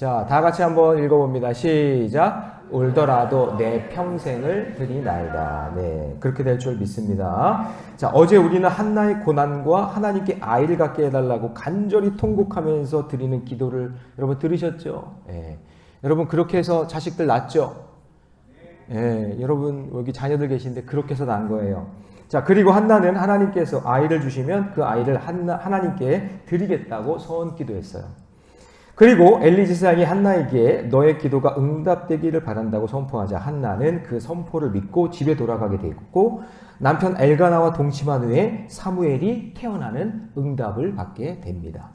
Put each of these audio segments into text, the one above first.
자, 다 같이 한번 읽어봅니다. 시작. 울더라도 내 평생을 드리나이다. 네, 그렇게 될 줄 믿습니다. 자, 어제 우리는 한나의 고난과 하나님께 아이를 갖게 해달라고 간절히 통곡하면서 드리는 기도를 여러분 들으셨죠? 예. 여러분 그렇게 해서 자식들 낳았죠? 예, 여러분 여기 자녀들 계신데 그렇게 해서 낳은 거예요. 자, 그리고 한나는 하나님께서 아이를 주시면 그 아이를 하나님께 드리겠다고 소원 기도했어요. 그리고 엘리 제사장이 한나에게 너의 기도가 응답되기를 바란다고 선포하자 한나는 그 선포를 믿고 집에 돌아가게 되었고 남편 엘가나와 동침한 후에 사무엘이 태어나는 응답을 받게 됩니다.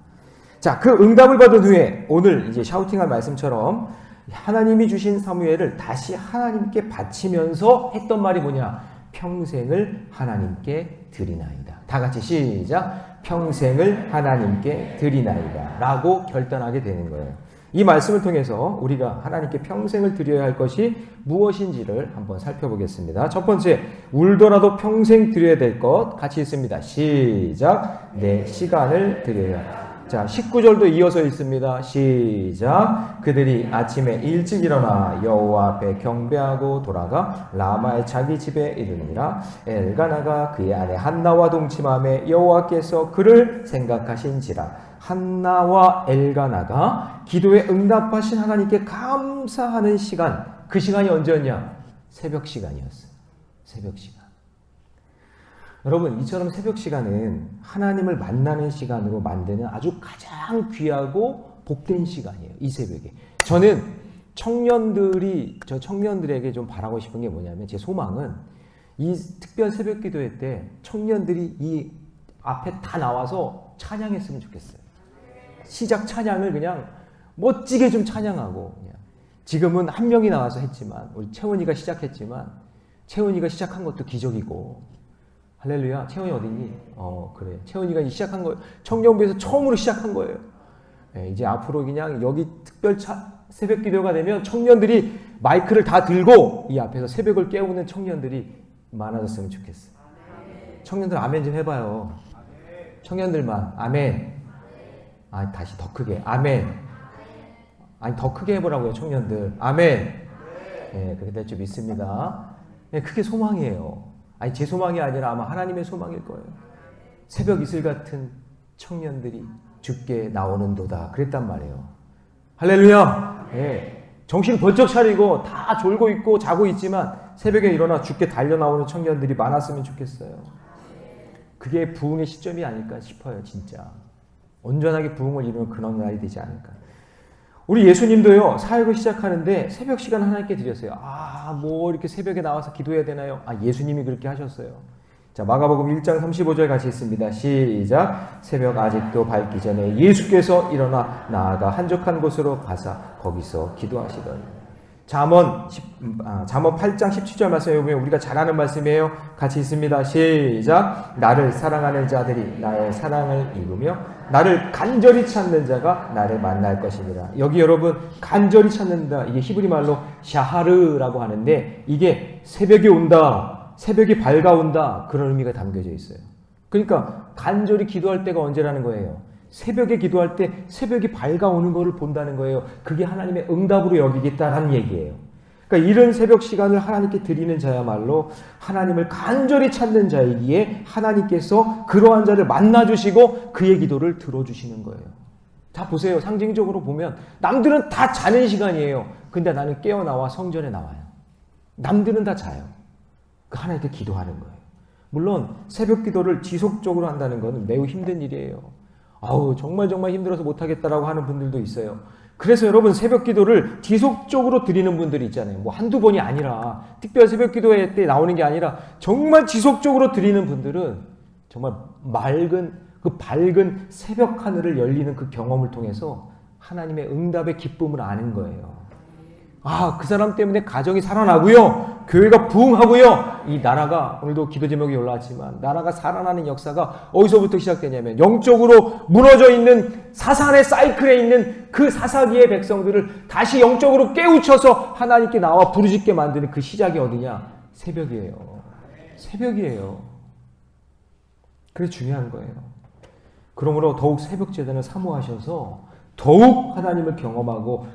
자, 그 응답을 받은 후에 오늘 이제 샤우팅한 말씀처럼 하나님이 주신 사무엘을 다시 하나님께 바치면서 했던 말이 뭐냐? 평생을 하나님께 드리나이다. 다 같이 시작. 평생을 하나님께 드리나이다 라고 결단하게 되는 거예요. 이 말씀을 통해서 우리가 하나님께 평생을 드려야 할 것이 무엇인지를 한번 살펴보겠습니다. 첫 번째, 울더라도 평생 드려야 될 것 같이 있습니다. 시작. 내 시간을 드려야 한다. 자, 19절도 이어서 있습니다. 시작. 그들이 아침에 일찍 일어나 여호와 앞에 경배하고 돌아가 라마의 자기 집에 이르니라. 엘가나가 그의 아내 한나와 동침하며 여호와께서 그를 생각하신지라. 한나와 엘가나가 기도에 응답하신 하나님께 감사하는 시간, 그 시간이 언제였냐? 새벽 시간이었어요. 새벽 시간. 여러분, 이처럼 새벽 시간은 하나님을 만나는 시간으로 만드는 아주 가장 귀하고 복된 시간이에요. 이 새벽에. 저는 청년들에게 좀 바라고 싶은 게 뭐냐면, 제 소망은 이 특별 새벽 기도회 때 청년들이 이 앞에 다 나와서 찬양했으면 좋겠어요. 시작 찬양을 그냥 멋지게 좀 찬양하고, 그냥. 지금은 한 명이 나와서 했지만, 우리 채원이가 시작했지만, 채원이가 시작한 것도 기적이고, 할렐루야. 채원이 어디니? 그래. 채원이가 시작한 거예요. 청년부에서 처음으로 시작한 거예요. 네, 이제 앞으로 그냥 여기 특별 새벽 기도가 되면 청년들이 마이크를 다 들고 이 앞에서 새벽을 깨우는 청년들이 많아졌으면 좋겠어요. 청년들 아멘 좀 해봐요. 청년들만 아멘. 아, 다시 더 크게 아멘. 아니 더 크게 해보라고요. 청년들 아멘. 네, 그렇게 될 줄 믿습니다. 네, 그게 소망이에요. 아니 제 소망이 아니라 아마 하나님의 소망일 거예요. 새벽 이슬 같은 청년들이 주께 나오는도다 그랬단 말이에요. 할렐루야. 네. 정신 번쩍 차리고 다 졸고 있고 자고 있지만 새벽에 일어나 주께 달려 나오는 청년들이 많았으면 좋겠어요. 그게 부흥의 시점이 아닐까 싶어요. 진짜 온전하게 부흥을 이루는 그런 날이 되지 않을까. 우리 예수님도요, 사역을 시작하는데 새벽 시간 하나님께 드렸어요. 뭐 이렇게 새벽에 나와서 기도해야 되나요? 예수님이 그렇게 하셨어요. 자, 마가복음 1장 35절 같이 있습니다. 시작. 새벽 아직도 밝기 전에 예수께서 일어나 나아가 한적한 곳으로 가사 거기서 기도하시더니. 잠언 8장 17절 말씀에 보면 우리가 잘 아는 말씀이에요. 같이 있습니다. 시작. 나를 사랑하는 자들이 나의 사랑을 입으며 나를 간절히 찾는 자가 나를 만날 것이니라. 여기 여러분 간절히 찾는다. 이게 히브리 말로 샤하르라고 하는데 이게 새벽이 온다. 새벽이 밝아온다. 그런 의미가 담겨져 있어요. 그러니까 간절히 기도할 때가 언제라는 거예요. 새벽에 기도할 때 새벽이 밝아오는 것을 본다는 거예요. 그게 하나님의 응답으로 여기겠다는 얘기예요. 그러니까 이런 새벽 시간을 하나님께 드리는 자야말로 하나님을 간절히 찾는 자이기에 하나님께서 그러한 자를 만나주시고 그의 기도를 들어주시는 거예요. 자, 보세요. 상징적으로 보면 남들은 다 자는 시간이에요. 근데 나는 깨어나와 성전에 나와요. 남들은 다 자요. 그 하나님께 기도하는 거예요. 물론 새벽 기도를 지속적으로 한다는 것은 매우 힘든 일이에요. 정말 힘들어서 못하겠다라고 하는 분들도 있어요. 그래서 여러분 새벽 기도를 지속적으로 드리는 분들이 있잖아요. 뭐 한두 번이 아니라 특별 새벽 기도회 때 나오는 게 아니라 정말 지속적으로 드리는 분들은 정말 밝은 새벽 하늘을 열리는 그 경험을 통해서 하나님의 응답의 기쁨을 아는 거예요. 그 사람 때문에 가정이 살아나고요. 교회가 부흥하고요. 이 나라가, 오늘도 기도 제목이 올라왔지만 나라가 살아나는 역사가 어디서부터 시작되냐면 영적으로 무너져 있는 사산의 사이클에 있는 그 사사기의 백성들을 다시 영적으로 깨우쳐서 하나님께 나와 부르짖게 만드는 그 시작이 어디냐? 새벽이에요. 새벽이에요. 그게 중요한 거예요. 그러므로 더욱 새벽 제단을 사모하셔서 더욱 하나님을 경험하고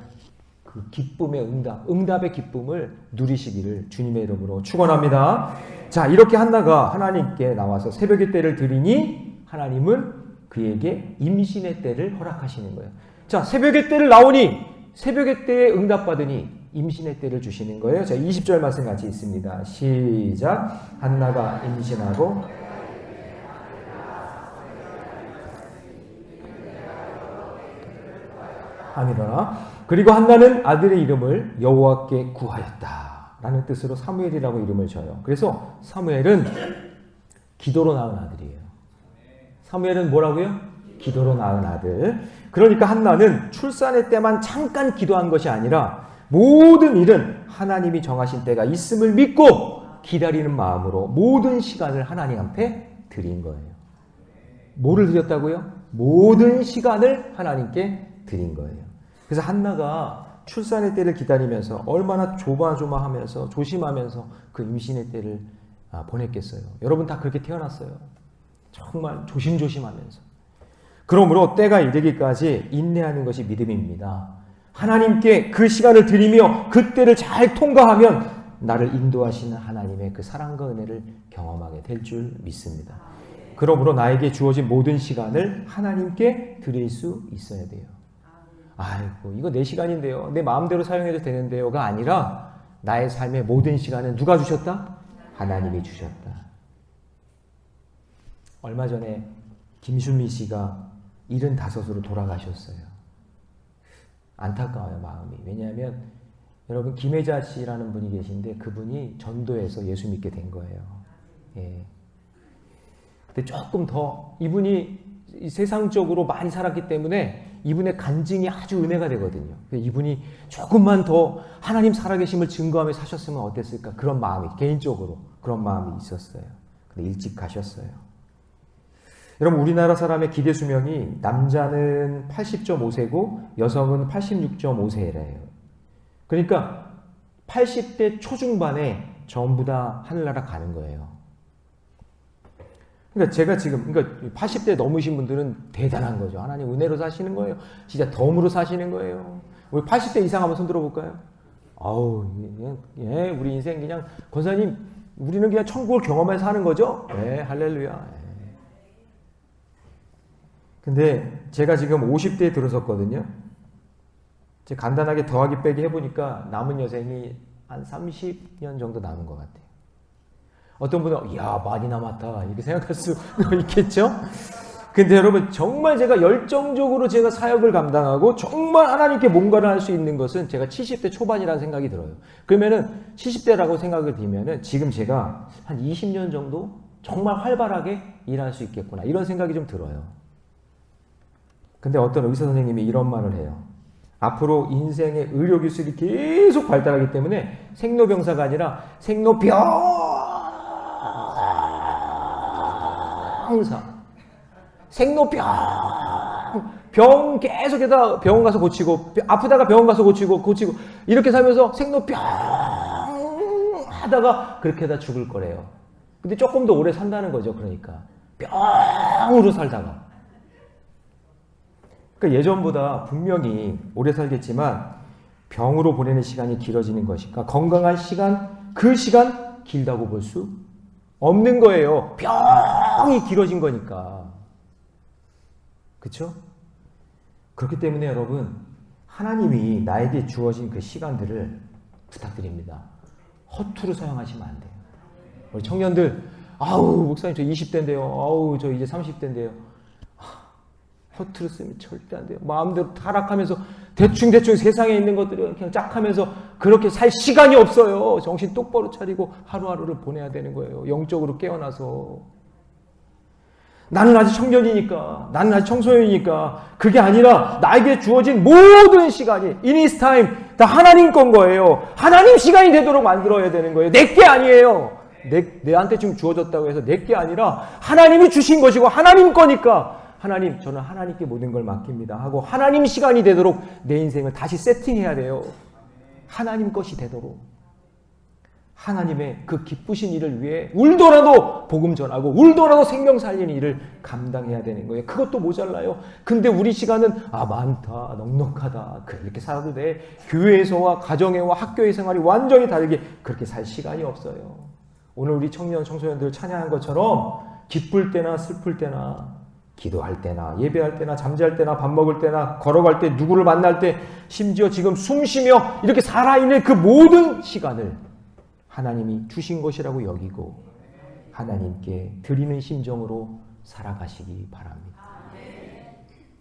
그 기쁨의 응답의 기쁨을 누리시기를 주님의 이름으로 축원합니다. 자, 이렇게 한나가 하나님께 나와서 새벽의 때를 드리니 하나님은 그에게 임신의 때를 허락하시는 거예요. 자, 새벽의 때를 나오니 새벽의 때에 응답받으니 임신의 때를 주시는 거예요. 자, 20절 말씀 같이 있습니다. 시작. 한나가 임신하고 아니더라. 그리고 한나는 아들의 이름을 여호와께 구하였다 라는 뜻으로 사무엘이라고 이름을 줘요. 그래서 사무엘은 기도로 낳은 아들이에요. 사무엘은 뭐라고요? 기도로 낳은 아들. 그러니까 한나는 출산의 때만 잠깐 기도한 것이 아니라 모든 일은 하나님이 정하신 때가 있음을 믿고 기다리는 마음으로 모든 시간을 하나님 앞에 드린 거예요. 뭐를 드렸다고요? 모든 시간을 하나님께 드린 거예요. 그래서 한나가 출산의 때를 기다리면서 얼마나 조마조마하면서 조심하면서 그 임신의 때를 보냈겠어요. 여러분 다 그렇게 태어났어요. 정말 조심조심하면서. 그러므로 때가 이르기까지 인내하는 것이 믿음입니다. 하나님께 그 시간을 드리며 그 때를 잘 통과하면 나를 인도하시는 하나님의 그 사랑과 은혜를 경험하게 될 줄 믿습니다. 그러므로 나에게 주어진 모든 시간을 하나님께 드릴 수 있어야 돼요. 아이고, 이거 내 시간인데요. 내 마음대로 사용해도 되는데요가 아니라 나의 삶의 모든 시간은 누가 주셨다? 하나님이 주셨다. 얼마 전에 김순미 씨가 75으로 돌아가셨어요. 안타까워요, 마음이. 왜냐하면 여러분 김혜자 씨라는 분이 계신데 그분이 전도해서 예수 믿게 된 거예요. 예. 근데 조금 더 이분이 세상적으로 많이 살았기 때문에 이분의 간증이 아주 은혜가 되거든요. 이분이 조금만 더 하나님 살아계심을 증거하며 사셨으면 어땠을까? 그런 마음이 개인적으로 그런 마음이 있었어요. 근데 일찍 가셨어요. 여러분 우리나라 사람의 기대 수명이 남자는 80.5세고 여성은 86.5세래요. 그러니까 80대 초중반에 전부 다 하늘나라 가는 거예요. 그러니까 제가 지금 80대 넘으신 분들은 대단한 거죠. 하나님 은혜로 사시는 거예요. 진짜 덤으로 사시는 거예요. 우리 80대 이상 한번 손 들어볼까요? 아우, 예, 우리 인생 그냥 권사님 우리는 그냥 천국을 경험해서 사는 거죠? 네, 할렐루야. 근데 제가 지금 50대에 들어섰거든요. 제가 간단하게 더하기 빼기 해보니까 남은 여생이 한 30년 정도 남은 것 같아요. 어떤 분은 이야 많이 남았다 이렇게 생각할 수 있겠죠. 근데 여러분 정말 제가 열정적으로 제가 사역을 감당하고 정말 하나님께 뭔가를 할 수 있는 것은 제가 70대 초반이라는 생각이 들어요. 그러면은 70대라고 생각을 들면은 지금 제가 한 20년 정도 정말 활발하게 일할 수 있겠구나 이런 생각이 좀 들어요. 근데 어떤 의사 선생님이 이런 말을 해요. 앞으로 인생의 의료 기술이 계속 발달하기 때문에 생로병사가 아니라 병 계속해서 병원 가서 고치고 아프다가 병원 가서 고치고 이렇게 살면서 생로병 하다가 그렇게 하다 죽을 거래요. 근데 조금 더 오래 산다는 거죠. 그러니까 병으로 살다가 그러니까 예전보다 분명히 오래 살겠지만 병으로 보내는 시간이 길어지는 것이니까 건강한 시간 그 시간 길다고 볼 수 없는 거예요. 병이 길어진 거니까. 그렇죠? 그렇기 때문에 여러분 하나님이 나에게 주어진 그 시간들을 부탁드립니다. 허투루 사용하시면 안 돼요. 우리 청년들 아우 목사님 저 20대인데요. 아우 저 이제 30대인데요. 허투루 쓰면 절대 안 돼요. 마음대로 타락하면서 대충 세상에 있는 것들을 그냥 짝 하면서 그렇게 살 시간이 없어요. 정신 똑바로 차리고 하루하루를 보내야 되는 거예요. 영적으로 깨어나서. 나는 아직 청년이니까, 나는 아직 청소년이니까 그게 아니라 나에게 주어진 모든 시간이 in his time 다 하나님 건 거예요. 하나님 시간이 되도록 만들어야 되는 거예요. 내 게 아니에요. 내한테 지금 주어졌다고 해서 내 게 아니라 하나님이 주신 것이고 하나님 거니까 하나님, 저는 하나님께 모든 걸 맡깁니다 하고 하나님 시간이 되도록 내 인생을 다시 세팅해야 돼요. 하나님 것이 되도록. 하나님의 그 기쁘신 일을 위해 울더라도 복음 전하고 울더라도 생명 살리는 일을 감당해야 되는 거예요. 그것도 모자라요. 근데 우리 시간은 많다, 넉넉하다, 그렇게 살아도 돼. 교회에서와 가정에와 학교의 생활이 완전히 다르게 그렇게 살 시간이 없어요. 오늘 우리 청년 청소년들 찬양한 것처럼 기쁠 때나 슬플 때나 기도할 때나 예배할 때나 잠잘 때나 밥 먹을 때나 걸어갈 때 누구를 만날 때 심지어 지금 숨 쉬며 이렇게 살아있는 그 모든 시간을 하나님이 주신 것이라고 여기고 하나님께 드리는 심정으로 살아가시기 바랍니다.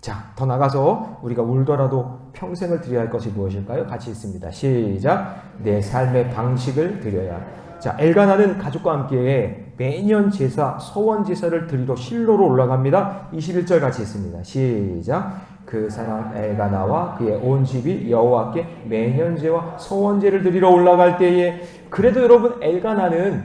자, 더 나가서 우리가 울더라도 평생을 드려야 할 것이 무엇일까요? 같이 읽습니다. 시작. 내 삶의 방식을 드려야. 자, 엘가나는 가족과 함께 매년 제사, 서원 제사를 드리러 실로로 올라갑니다. 21절 같이 읽습니다. 시작. 그 사람 엘가나와 그의 온 집이 여호와께 매년제와 서원제를 드리러 올라갈 때에 그래도 여러분 엘가나는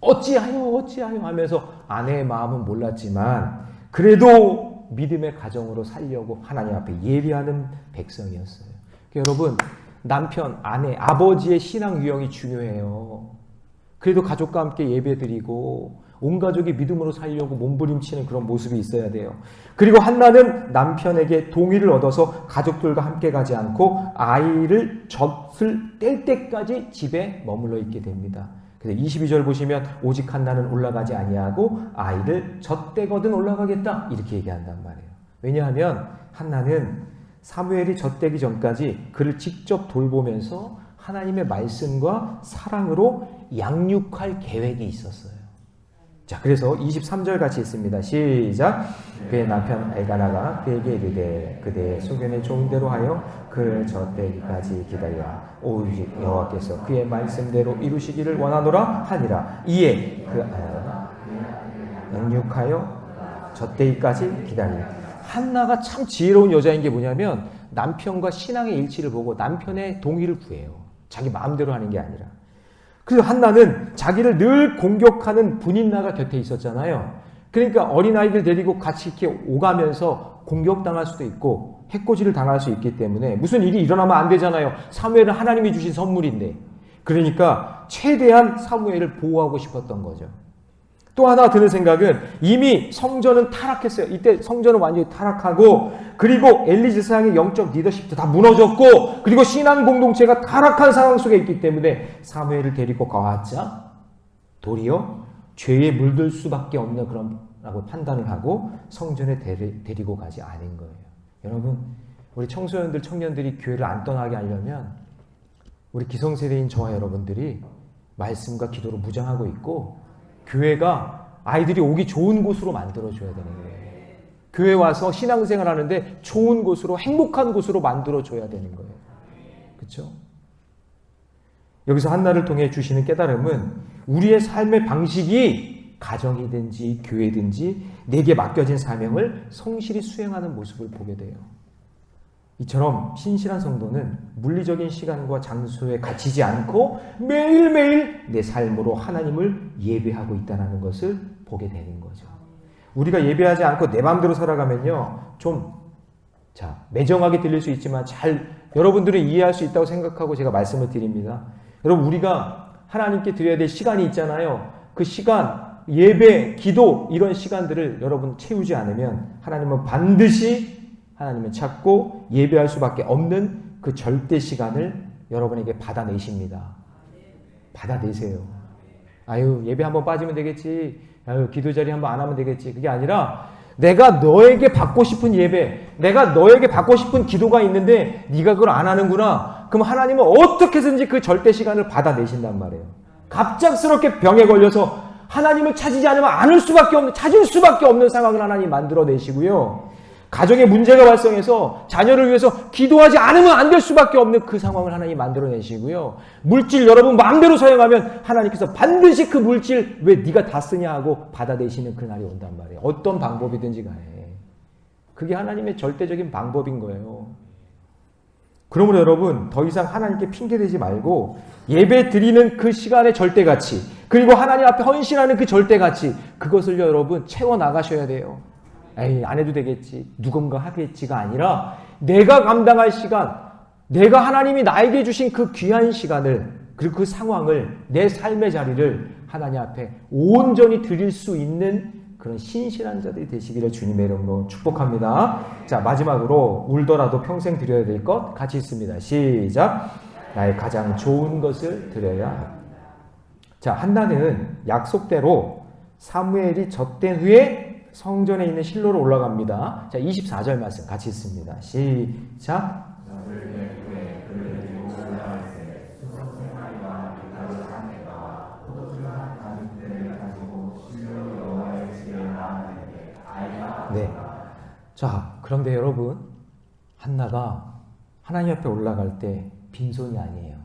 어찌하여 하면서 아내의 마음은 몰랐지만 그래도 믿음의 가정으로 살려고 하나님 앞에 예비하는 백성이었어요. 여러분 남편, 아내, 아버지의 신앙 유형이 중요해요. 그래도 가족과 함께 예배드리고 온 가족이 믿음으로 살려고 몸부림치는 그런 모습이 있어야 돼요. 그리고 한나는 남편에게 동의를 얻어서 가족들과 함께 가지 않고 아이를 젖을 뗄 때까지 집에 머물러 있게 됩니다. 그래서 22절 보시면 오직 한나는 올라가지 아니하고 아이를 젖대거든 올라가겠다 이렇게 얘기한단 말이에요. 왜냐하면 한나는 사무엘이 젖대기 전까지 그를 직접 돌보면서 하나님의 말씀과 사랑으로 양육할 계획이 있었어요. 자, 그래서 23절 같이 있습니다. 시작. 그의 남편 엘가나가 그에게 이르되 그대의 소견에 좋은 대로 하여 그를 젖대기까지 기다려 오직 여호와께서 그의 말씀대로 이루시기를 원하노라 하니라. 이에 그 양육하여 젖대기까지 기다리라. 한나가 참 지혜로운 여자인 게 뭐냐면 남편과 신앙의 일치를 보고 남편의 동의를 구해요. 자기 마음대로 하는 게 아니라. 그래서 한나는 자기를 늘 공격하는 분인나가 곁에 있었잖아요. 그러니까 어린아이들 데리고 같이 이렇게 오가면서 공격당할 수도 있고 해코지를 당할 수 있기 때문에 무슨 일이 일어나면 안 되잖아요. 사무엘은 하나님이 주신 선물인데. 그러니까 최대한 사무엘을 보호하고 싶었던 거죠. 또 하나 드는 생각은 이미 성전은 타락했어요. 이때 성전은 완전히 타락하고 그리고 엘리 제사장의 영적 리더십도 다 무너졌고 그리고 신앙 공동체가 타락한 상황 속에 있기 때문에 사무엘을 데리고 가왔자 도리어 죄에 물들 수밖에 없는 그런 라고 판단을 하고 성전에 데리고 가지 않은 거예요. 여러분 우리 청소년들 청년들이 교회를 안 떠나게 하려면 우리 기성세대인 저와 여러분들이 말씀과 기도로 무장하고 있고 교회가 아이들이 오기 좋은 곳으로 만들어줘야 되는 거예요. 교회 와서 신앙생활 하는데 좋은 곳으로 행복한 곳으로 만들어줘야 되는 거예요. 그렇죠? 여기서 한나를 통해 주시는 깨달음은 우리의 삶의 방식이 가정이든지 교회든지 내게 맡겨진 사명을 성실히 수행하는 모습을 보게 돼요. 이처럼 신실한 성도는 물리적인 시간과 장소에 갇히지 않고 매일매일 내 삶으로 하나님을 예배하고 있다는 것을 보게 되는 거죠. 우리가 예배하지 않고 내 마음대로 살아가면요, 좀 매정하게 들릴 수 있지만 여러분들은 이해할 수 있다고 생각하고 제가 말씀을 드립니다. 여러분 우리가 하나님께 드려야 될 시간이 있잖아요. 그 시간, 예배, 기도 이런 시간들을 여러분 채우지 않으면 하나님은 반드시 하나님을 찾고 예배할 수밖에 없는 그 절대 시간을 여러분에게 받아내십니다. 받아내세요. 아유 예배 한번 빠지면 되겠지. 아유 기도 자리 한번 안 하면 되겠지. 그게 아니라 내가 너에게 받고 싶은 예배, 내가 너에게 받고 싶은 기도가 있는데 네가 그걸 안 하는구나. 그럼 하나님은 어떻게든지 그 절대 시간을 받아내신단 말이에요. 갑작스럽게 병에 걸려서 하나님을 찾지 않으면 찾을 수밖에 없는 상황을 하나님 만들어내시고요. 가정에 문제가 발생해서 자녀를 위해서 기도하지 않으면 안 될 수밖에 없는 그 상황을 하나님 만들어내시고요. 물질 여러분 마음대로 사용하면 하나님께서 반드시 그 물질 왜 네가 다 쓰냐 하고 받아내시는 그날이 온단 말이에요. 어떤 방법이든지 간에. 그게 하나님의 절대적인 방법인 거예요. 그러므로 여러분 더 이상 하나님께 핑계대지 말고 예배 드리는 그 시간의 절대가치 그리고 하나님 앞에 헌신하는 그 절대가치 그것을 여러분 채워나가셔야 돼요. 에이 안 해도 되겠지. 누군가 하겠지가 아니라 내가 감당할 시간 내가 하나님이 나에게 주신 그 귀한 시간을 그리고 그 상황을, 내 삶의 자리를 하나님 앞에 온전히 드릴 수 있는 그런 신실한 자들이 되시기를 주님의 이름으로 축복합니다. 자, 마지막으로 울더라도 평생 드려야 될 것 같이 있습니다. 시작. 나의 가장 좋은 것을 드려야 합니다. 자, 한나는 약속대로 사무엘이 젖된 후에 성전에 있는 실로로 올라갑니다. 자, 24절 말씀 같이 있습니다. 시작. 네. 자, 그런데 여러분, 한나가 하나님 앞에 올라갈 때 빈손이 아니에요.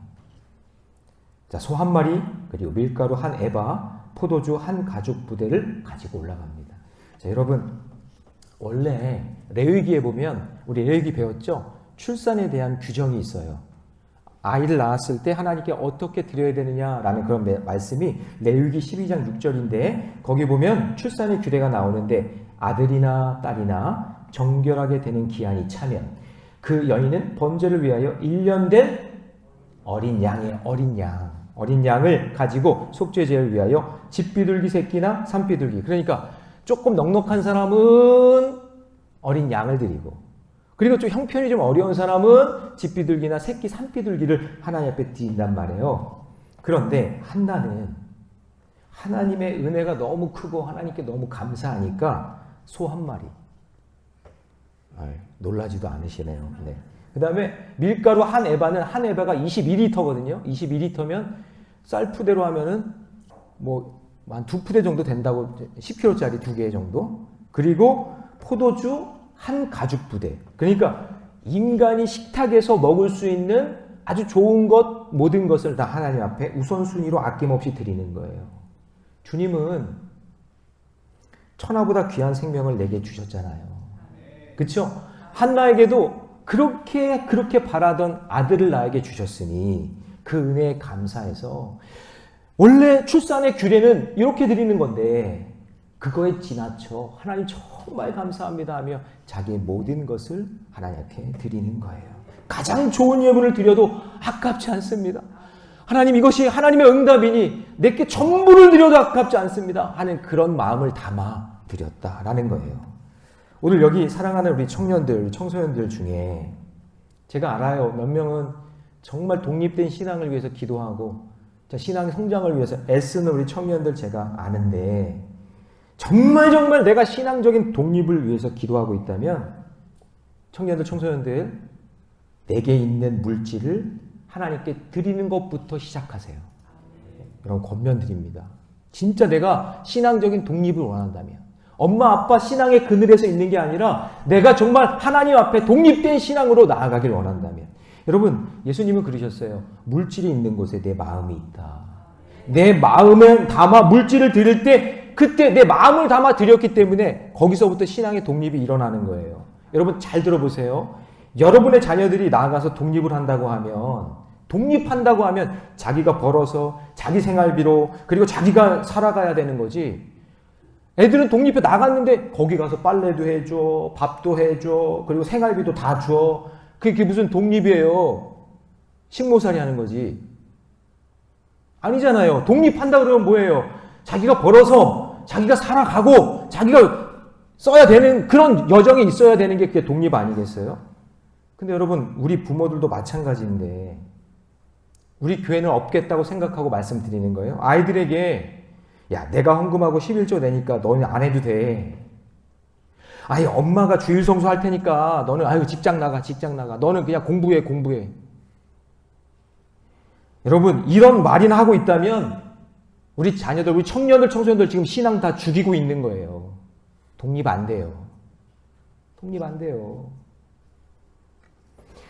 자, 소 한 마리, 그리고 밀가루 한 에바, 포도주 한 가죽 부대를 가지고 올라갑니다. 자, 여러분, 원래 레위기에 보면, 우리 레위기 배웠죠? 출산에 대한 규정이 있어요. 아이를 낳았을 때 하나님께 어떻게 드려야 되느냐라는 그런 말씀이 레위기 12장 6절인데, 거기 보면 출산의 규례가 나오는데, 아들이나 딸이나 정결하게 되는 기한이 차면 그 여인은 번제를 위하여 1년 된 어린 양의 어린 양을 가지고 속죄제를 위하여 집비둘기 새끼나 산비둘기, 그러니까 조금 넉넉한 사람은 어린 양을 드리고, 그리고 좀 형편이 좀 어려운 사람은 집비둘기나 새끼 산비둘기를 하나님 앞에 드린단 말이에요. 그런데 한나는 하나님의 은혜가 너무 크고 하나님께 너무 감사하니까 소 한 마리. 놀라지도 않으시네요. 네. 그 다음에 밀가루 한 에바는, 한 에바가 22리터거든요. 22리터면 쌀푸대로 하면은 뭐 한 2푸대 정도 된다고, 10kg짜리 2개 정도. 그리고 포도주 한 가죽 부대. 그러니까 인간이 식탁에서 먹을 수 있는 아주 좋은 것, 모든 것을 다 하나님 앞에 우선순위로 아낌없이 드리는 거예요. 주님은 천하보다 귀한 생명을 내게 주셨잖아요. 그렇죠? 한나에게도 그렇게 바라던 아들을 나에게 주셨으니 그 은혜에 감사해서, 원래 출산의 규례는 이렇게 드리는 건데 그거에 지나쳐 하나님 정말 감사합니다 하며 자기의 모든 것을 하나님 앞에 드리는 거예요. 가장 좋은 예물을 드려도 아깝지 않습니다. 하나님, 이것이 하나님의 응답이니 내게 전부를 드려도 아깝지 않습니다 하는 그런 마음을 담아 드렸다라는 거예요. 오늘 여기 사랑하는 우리 청년들, 청소년들 중에 제가 알아요. 몇 명은 정말 독립된 신앙을 위해서 기도하고 신앙 성장을 위해서 애쓰는 우리 청년들 제가 아는데, 정말 내가 신앙적인 독립을 위해서 기도하고 있다면 청년들, 청소년들, 내게 있는 물질을 하나님께 드리는 것부터 시작하세요. 여러분, 권면드립니다. 진짜 내가 신앙적인 독립을 원한다면, 엄마 아빠 신앙의 그늘에서 있는 게 아니라 내가 정말 하나님 앞에 독립된 신앙으로 나아가길 원한다면, 여러분, 예수님은 그러셨어요. 물질이 있는 곳에 내 마음이 있다. 내 마음에 담아 물질을 드릴 때 그때 내 마음을 담아 드렸기 때문에 거기서부터 신앙의 독립이 일어나는 거예요. 여러분, 잘 들어보세요. 여러분의 자녀들이 나아가서 독립을 한다고 하면, 독립한다고 하면 자기가 벌어서 자기 생활비로, 그리고 자기가 살아가야 되는 거지. 애들은 독립해 나갔는데 거기 가서 빨래도 해줘, 밥도 해줘, 그리고 생활비도 다 줘. 그게 무슨 독립이에요? 식모살이 하는 거지. 아니잖아요. 독립한다 그러면 뭐예요? 자기가 벌어서 자기가 살아가고 자기가 써야 되는 그런 여정이 있어야 되는 게 그게 독립 아니겠어요? 근데 여러분, 우리 부모들도 마찬가지인데 우리 교회는 없겠다고 생각하고 말씀드리는 거예요. 아이들에게, 야, 내가 헌금하고 11조 내니까 너는 안 해도 돼. 아니, 엄마가 주일 성수할 테니까 너는 아유 직장 나가. 너는 그냥 공부해. 여러분, 이런 말이나 하고 있다면 우리 자녀들, 우리 청년들, 청소년들 지금 신앙 다 죽이고 있는 거예요. 독립 안 돼요.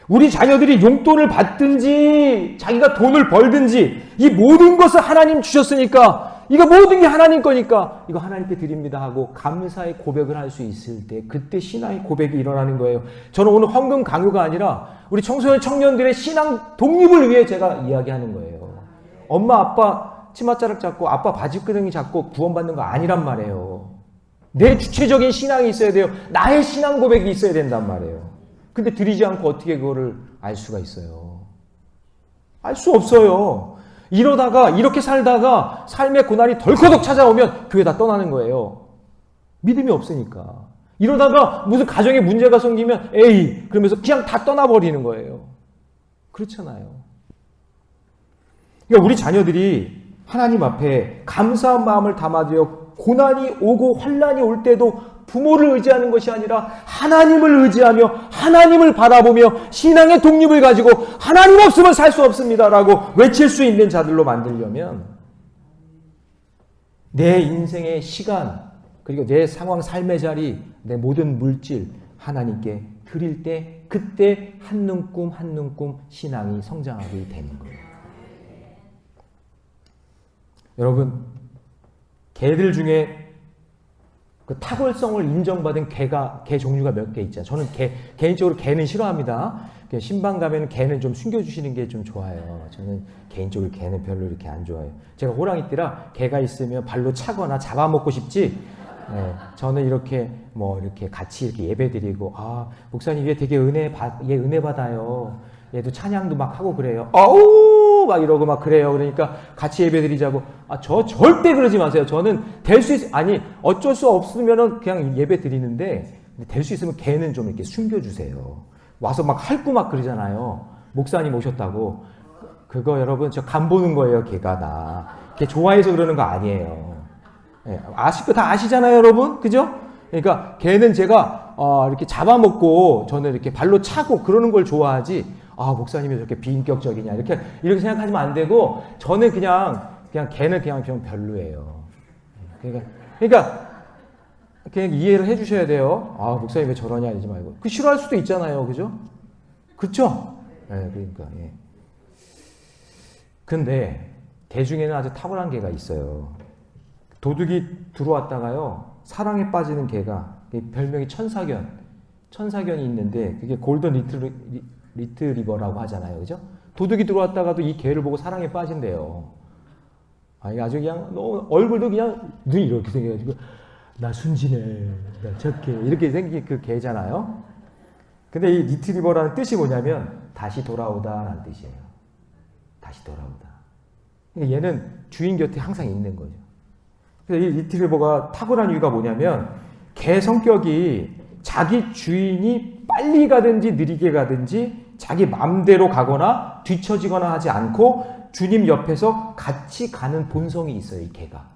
우리 자녀들이 용돈을 받든지 자기가 돈을 벌든지 이 모든 것을 하나님 주셨으니까, 이거 모든 게 하나님 거니까 이거 하나님께 드립니다 하고 감사의 고백을 할 수 있을 때, 그때 신앙의 고백이 일어나는 거예요. 저는 오늘 헌금 강요가 아니라 우리 청소년 청년들의 신앙 독립을 위해 제가 이야기하는 거예요. 엄마 아빠 치맛자락 잡고 아빠 바지끄덩이 잡고 구원받는 거 아니란 말이에요. 내 주체적인 신앙이 있어야 돼요. 나의 신앙 고백이 있어야 된단 말이에요. 근데 드리지 않고 어떻게 그거를 알 수가 있어요? 알 수 없어요. 이러다가 이렇게 살다가 삶의 고난이 덜커덕 찾아오면 교회 다 떠나는 거예요. 믿음이 없으니까. 이러다가 무슨 가정에 문제가 생기면 에이 그러면서 그냥 다 떠나버리는 거예요. 그렇잖아요. 그러니까 우리 자녀들이 하나님 앞에 감사한 마음을 담아두어 고난이 오고 환난이 올 때도 부모를 의지하는 것이 아니라 하나님을 의지하며 하나님을 바라보며 신앙의 독립을 가지고 하나님 없으면 살 수 없습니다라고 외칠 수 있는 자들로 만들려면 내 인생의 시간 그리고 내 상황 삶의 자리 내 모든 물질 하나님께 드릴 때 그때 한 눈금 한 눈금 신앙이 성장하게 되는 거예요. 여러분 개들 중에 그 탁월성을 인정받은 개 종류가 몇 개 있잖아요. 저는 개인적으로 개는 싫어합니다. 신방 가면 개는 좀 숨겨주시는 게 좀 좋아요. 저는 개인적으로 개는 별로 이렇게 안 좋아해요. 제가 호랑이띠라 개가 있으면 발로 차거나 잡아먹고 싶지. 네, 저는 이렇게 이렇게 같이 이렇게 예배드리고 목사님 얘 되게 얘 은혜 받아요. 얘도 찬양도 막 하고 그래요. 어우 막 이러고 막 그래요. 그러니까 같이 예배드리자고. 저 절대 그러지 마세요. 저는 어쩔 수 없으면은 그냥 예배드리는데 될 수 있으면 걔는 좀 이렇게 숨겨주세요. 와서 막 핥고 막 그러잖아요. 목사님 오셨다고. 그거 여러분 저 간 보는 거예요. 걔가 걔 좋아해서 그러는 거 아니에요. 네, 다 아시잖아요, 여러분. 그죠? 그러니까 걔는 제가 이렇게 잡아먹고 저는 이렇게 발로 차고 그러는 걸 좋아하지. 목사님이 저렇게 비인격적이냐 이렇게 생각하시면 안 되고 저는 그냥 걔는 그냥 별로예요. 그러니까 그냥 이해를 해주셔야 돼요. 목사님 왜 저러냐 이러지 말고. 그 싫어할 수도 있잖아요, 그죠? 그렇죠? 네, 그러니까 예. 근데 개 중에는 아주 탁월한 개가 있어요. 도둑이 들어왔다가요 사랑에 빠지는 개가 별명이 천사견이 있는데 그게 골든 리트리버라고 하잖아요. 그죠? 도둑이 들어왔다가도 이 개를 보고 사랑에 빠진대요. 아주 그냥 너무 얼굴도 그냥 눈이 이렇게 생겨가지고 나 순진해, 나 착해 이렇게 생긴 그 개잖아요. 근데 이 리트리버라는 뜻이 뭐냐면 다시 돌아오다라는 뜻이에요. 다시 돌아오다. 그러니까 얘는 주인 곁에 항상 있는 거죠. 그래서 이 리트리버가 탁월한 이유가 뭐냐면 개 성격이 자기 주인이 빨리 가든지 느리게 가든지 자기 맘대로 가거나 뒤처지거나 하지 않고 주님 옆에서 같이 가는 본성이 있어요. 이 개가.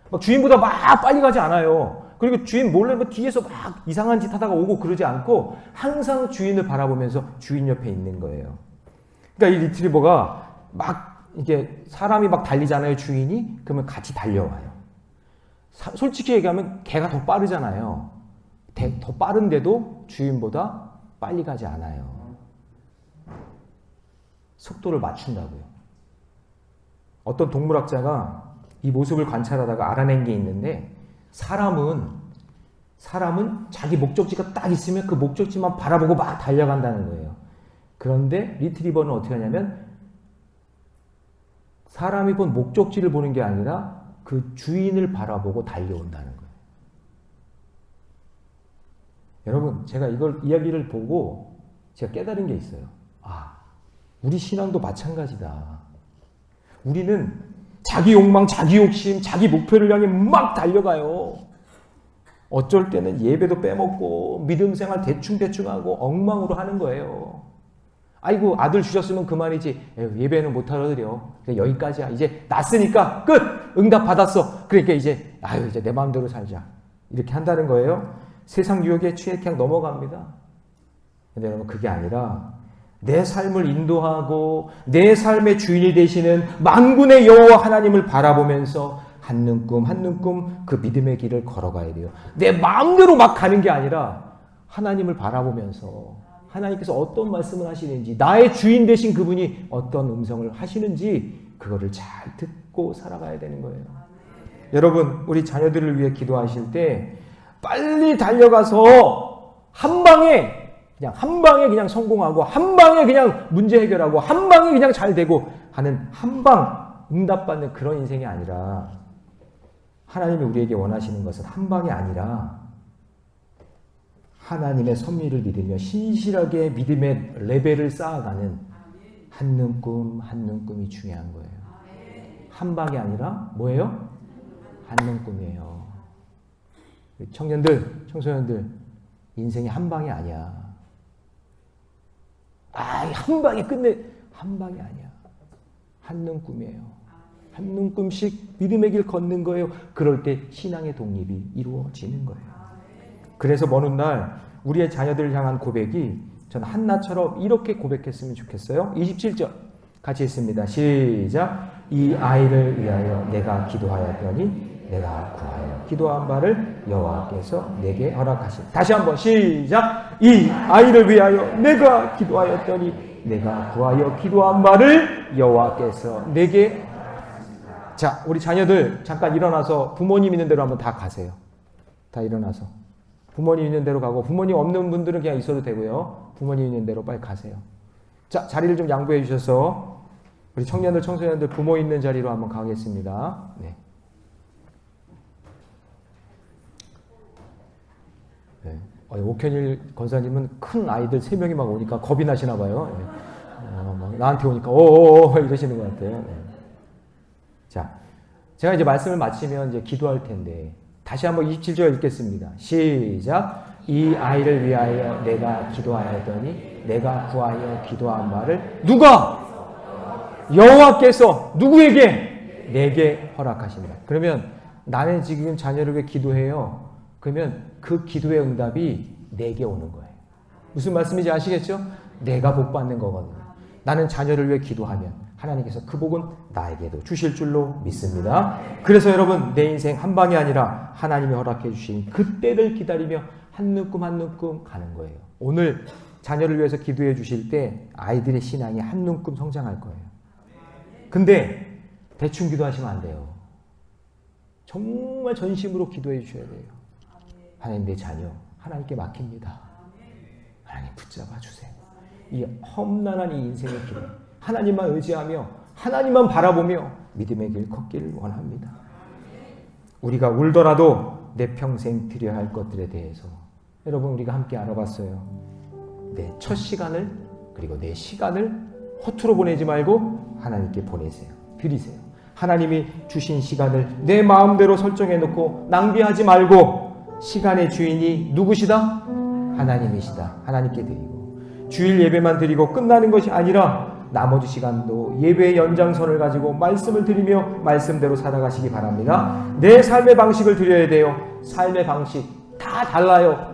막 주인보다 막 빨리 가지 않아요. 그리고 주인 몰래 뒤에서 막 이상한 짓 하다가 오고 그러지 않고 항상 주인을 바라보면서 주인 옆에 있는 거예요. 그러니까 이 리트리버가 막 이게 사람이 막 달리잖아요. 주인이. 그러면 같이 달려와요. 솔직히 얘기하면 개가 더 빠르잖아요. 더 빠른데도 주인보다 빨리 가지 않아요. 속도를 맞춘다고요. 어떤 동물학자가 이 모습을 관찰하다가 알아낸 게 있는데 사람은 자기 목적지가 딱 있으면 그 목적지만 바라보고 막 달려간다는 거예요. 그런데 리트리버는 어떻게 하냐면 사람이 본 목적지를 보는 게 아니라 그 주인을 바라보고 달려온다는 거예요. 여러분, 제가 이야기를 보고 제가 깨달은 게 있어요. 우리 신앙도 마찬가지다. 우리는 자기 욕망, 자기 욕심, 자기 목표를 향해 막 달려가요. 어쩔 때는 예배도 빼먹고 믿음 생활 대충 하고 엉망으로 하는 거예요. 아이고 아들 주셨으면 그만이지. 예배는 못 하러 드려. 여기까지야. 이제 났으니까 끝. 응답 받았어. 그러니까 이제 내 마음대로 살자. 이렇게 한다는 거예요. 세상 유혹에 취해 그냥 넘어갑니다. 근데 여러분 그게 아니라 내 삶을 인도하고 내 삶의 주인이 되시는 만군의 여호와 하나님을 바라보면서 한 눈금 한 눈금 그 믿음의 길을 걸어가야 돼요. 내 마음대로 막 가는 게 아니라 하나님을 바라보면서 하나님께서 어떤 말씀을 하시는지 나의 주인 되신 그분이 어떤 음성을 하시는지 그거를 잘 듣고 살아가야 되는 거예요. 여러분 우리 자녀들을 위해 기도하실 때 빨리 달려가서 한 방에 그냥 성공하고 한 방에 그냥 문제 해결하고 한 방에 그냥 잘 되고 하는 한 방 응답받는 그런 인생이 아니라 하나님이 우리에게 원하시는 것은 한 방이 아니라 하나님의 섭리를 믿으며 신실하게 믿음의 레벨을 쌓아가는 한 눈금 한 눈금이 중요한 거예요. 한 방이 아니라 뭐예요? 한눈 꿈이에요. 청년들, 청소년들, 인생이 한 방이 아니야. 한 방에 끝내. 한 방이 아니야. 한눈 꿈이에요. 한눈 꿈씩 믿음의 길 걷는 거예요. 그럴 때 신앙의 독립이 이루어지는 거예요. 그래서 먼 훗날 우리의 자녀들을 향한 고백이 전 한나처럼 이렇게 고백했으면 좋겠어요. 27절 같이 읽습니다. 시작. 이 아이를 위하여 내가 기도하였더니 내가 구하여 기도한 바를 여호와께서 내게 허락하신. 다시 한번 시작. 이 아이를 위하여 내가 기도하였더니 내가 구하여 기도한 바를 여호와께서 내게. 자, 우리 자녀들 잠깐 일어나서 부모님 있는 대로 한번 다 가세요. 다 일어나서 부모님 있는 대로 가고, 부모님 없는 분들은 그냥 있어도 되고요. 부모님 있는 대로 빨리 가세요. 자, 자리를 좀 양보해 주셔서 우리 청년들, 청소년들 부모 있는 자리로 한번 가겠습니다. 네. 네. 옥현일 권사님은 큰 아이들 3명이 막 오니까 겁이 나시나 봐요. 네. 막 나한테 오니까 오오오 이러시는 것 같아요. 네. 자, 제가 이제 말씀을 마치면 이제 기도할 텐데 다시 한번 27절 읽겠습니다. 시작. 이 아이를 위하여 내가 기도하였더니 내가 구하여 기도한 바를 누가? 여호와께서 누구에게? 내게 허락하십니다. 그러면 나는 지금 자녀를 위해 기도해요. 그러면 그 기도의 응답이 내게 오는 거예요. 무슨 말씀인지 아시겠죠? 내가 복 받는 거거든요. 나는 자녀를 위해 기도하면 하나님께서 그 복은 나에게도 주실 줄로 믿습니다. 그래서 여러분, 내 인생 한 방이 아니라 하나님이 허락해 주신 그때를 기다리며 한 눈금 한 눈금 가는 거예요. 오늘 자녀를 위해서 기도해 주실 때 아이들의 신앙이 한 눈금 성장할 거예요. 근데 대충 기도하시면 안 돼요. 정말 전심으로 기도해 주셔야 돼요. 하나님, 내 자녀 하나님께 맡깁니다. 하나님 붙잡아 주세요. 이 험난한 이 인생의 길, 하나님만 의지하며 하나님만 바라보며 믿음의 길 걷기를 원합니다. 우리가 울더라도 내 평생 드려야 할 것들에 대해서 여러분, 우리가 함께 알아봤어요. 내 첫 시간을, 그리고 내 시간을 허투루 보내지 말고 하나님께 보내세요. 드리세요. 하나님이 주신 시간을 내 마음대로 설정해 놓고 낭비하지 말고, 시간의 주인이 누구시다? 하나님이시다. 하나님께 드리고, 주일 예배만 드리고 끝나는 것이 아니라 나머지 시간도 예배의 연장선을 가지고 말씀을 드리며 말씀대로 살아가시기 바랍니다. 내 삶의 방식을 드려야 돼요. 삶의 방식 다 달라요.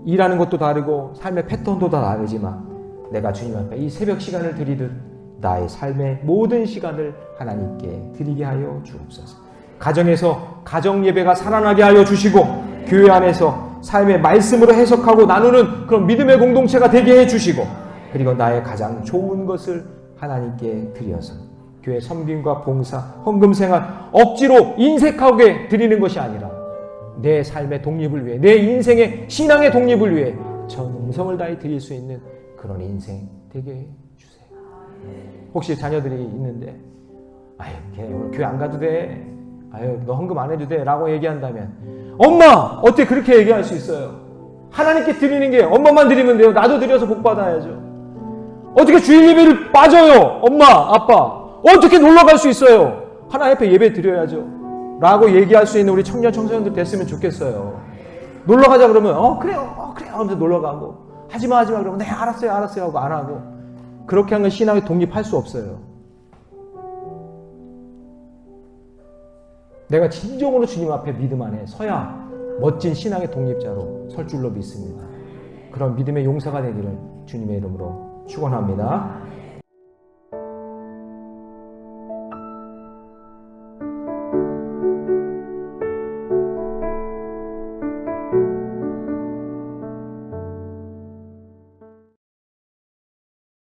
일하는 것도 다르고 삶의 패턴도 다 다르지만 내가 주님 앞에 이 새벽 시간을 드리듯 나의 삶의 모든 시간을 하나님께 드리게 하여 주옵소서. 가정에서 가정 예배가 살아나게 하여 주시고, 교회 안에서 삶의 말씀으로 해석하고 나누는 그런 믿음의 공동체가 되게 해 주시고, 그리고 나의 가장 좋은 것을 하나님께 드려서 교회 섬김과 봉사, 헌금 생활 억지로 인색하게 드리는 것이 아니라 내 삶의 독립을 위해, 내 인생의 신앙의 독립을 위해 전음성을 다해 드릴 수 있는 그런 인생 되게 해 주세요. 혹시 자녀들이 있는데 아유, 걔 오늘 교회 안 가도 돼, 아유, 너 헌금 안 해도 돼 라고 얘기한다면, 엄마 어떻게 그렇게 얘기할 수 있어요? 하나님께 드리는 게 엄마만 드리면 돼요. 나도 드려서 복 받아야죠. 어떻게 주일 예배를 빠져요? 엄마, 아빠. 어떻게 놀러 갈 수 있어요? 하나님 앞에 예배 드려야죠. 라고 얘기할 수 있는 우리 청년, 청소년들 됐으면 좋겠어요. 놀러 가자 그러면, 그래요, 그래요 하면서 놀러 가고, 하지마 그러면, 네, 알았어요 하고 안 하고. 그렇게 하면 신앙에 독립할 수 없어요. 내가 진정으로 주님 앞에 믿음 안에 서야 멋진 신앙의 독립자로 설 줄로 믿습니다. 그런 믿음의 용사가 되기를 주님의 이름으로 축원합니다.